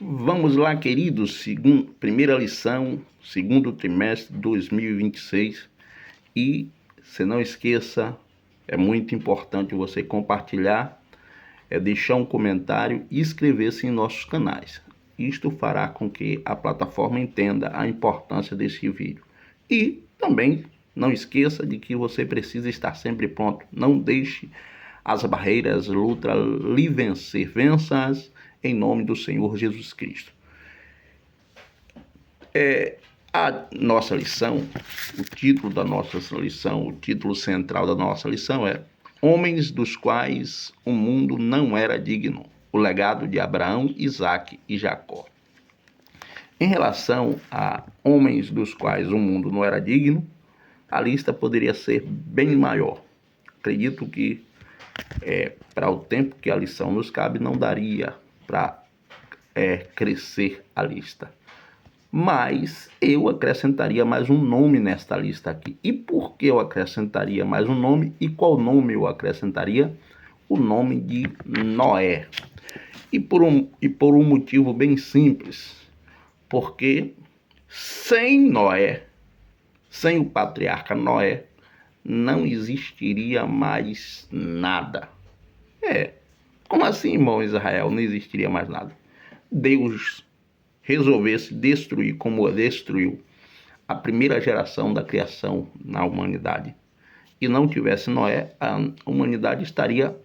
Vamos lá, queridos, primeira lição, segundo trimestre de 2026. E você não esqueça, é muito importante você compartilhar, deixar um comentário e inscrever-se em nossos canais. Isto fará com que a plataforma entenda a importância desse vídeo. E também não esqueça de que você precisa estar sempre pronto. Não deixe as barreiras, luta, lhe vencer. Vença-as em nome do Senhor Jesus Cristo. A nossa lição, o título da nossa lição, o título central da nossa lição é Homens dos quais o mundo não era digno, o legado de Abraão, Isaque e Jacó. Em relação a homens dos quais o mundo não era digno, a lista poderia ser bem maior. Acredito que para o tempo que a lição nos cabe, não daria para crescer a lista. Mas eu acrescentaria mais um nome nesta lista aqui. E por que eu acrescentaria mais um nome? E qual nome eu acrescentaria? O nome de Noé. E por um motivo bem simples. Porque sem Noé, sem o patriarca Noé, não existiria mais nada. Como assim, irmão Israel, não existiria mais nada? Deus resolvesse destruir, como destruiu a primeira geração da criação na humanidade, e não tivesse Noé, a humanidade estaria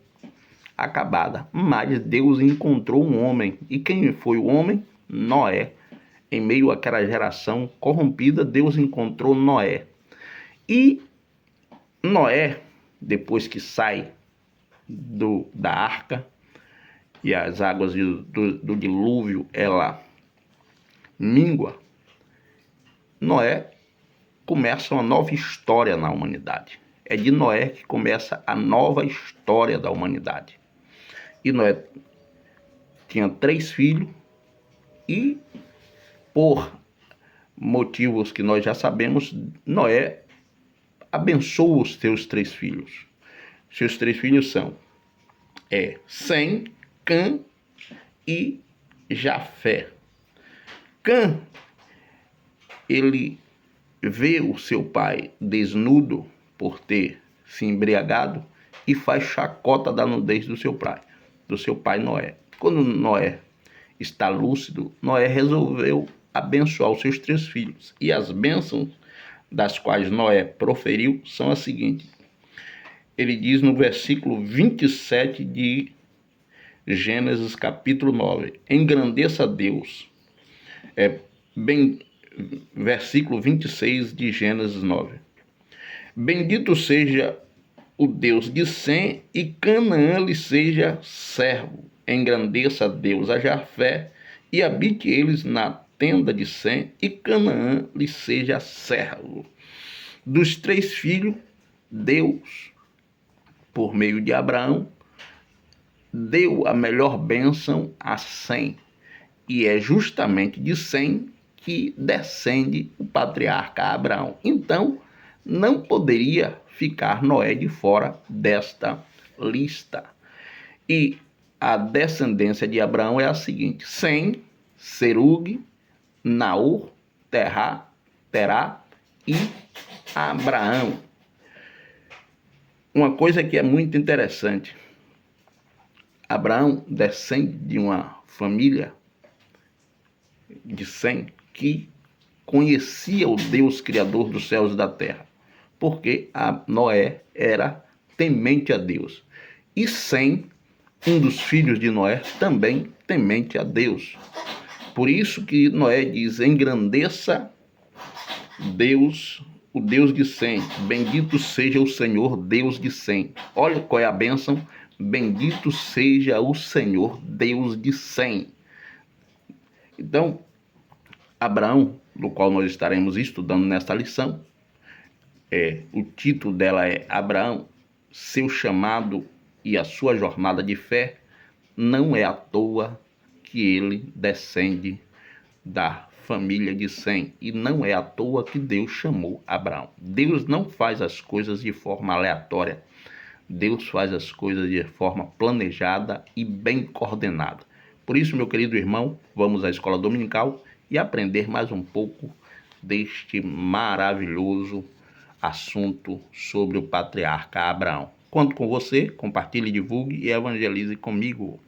acabada. Mas Deus encontrou um homem. E quem foi o homem? Noé. Em meio àquela geração corrompida, Deus encontrou Noé. E Noé, depois que sai da arca, e as águas do dilúvio, ela míngua, Noé começa uma nova história na humanidade. É de Noé que começa a nova história da humanidade. E Noé tinha 3 filhos e, por motivos que nós já sabemos, Noé abençoa os seus 3 filhos. Seus 3 filhos são Sem, Cã e Jafé. Cã, ele vê o seu pai desnudo por ter se embriagado e faz chacota da nudez do seu pai Noé. Quando Noé está lúcido, Noé resolveu abençoar os seus 3 filhos. E as bênçãos das quais Noé proferiu são as seguintes. Ele diz no versículo 27 de Gênesis capítulo 9, engrandeça Deus. Versículo 26 de Gênesis 9. Bendito seja o Deus de Sem, e Canaã lhe seja servo. Engrandeça Deus a Jafé, e habite eles na tenda de Sem, e Canaã lhe seja servo. Dos 3 filhos, Deus, por meio de Abraão, deu a melhor bênção a Sem. E é justamente de Sem que descende o patriarca Abraão. Então, não poderia ficar Noé de fora desta lista. E a descendência de Abraão é a seguinte: Sem, Serug, Naor, Terá e Abraão. Uma coisa que é muito interessante: Abraão descende de uma família de Sem que conhecia o Deus criador dos céus e da terra, porque Noé era temente a Deus. E Sem, um dos filhos de Noé, também temente a Deus. Por isso que Noé diz: engrandeça Deus, o Deus de Sem. Bendito seja o Senhor, Deus de Sem. Olha qual é a bênção. Bendito seja o Senhor, Deus de Sem. Então, Abraão, do qual nós estaremos estudando nesta lição, o título dela é Abraão, seu chamado e a sua jornada de fé. Não é à toa que ele descende da família de Sem, e não é à toa que Deus chamou Abraão. Deus não faz as coisas de forma aleatória. Deus faz as coisas de forma planejada e bem coordenada. Por isso, meu querido irmão, vamos à escola dominical e aprender mais um pouco deste maravilhoso assunto sobre o patriarca Abraão. Conto com você, compartilhe, divulgue e evangelize comigo.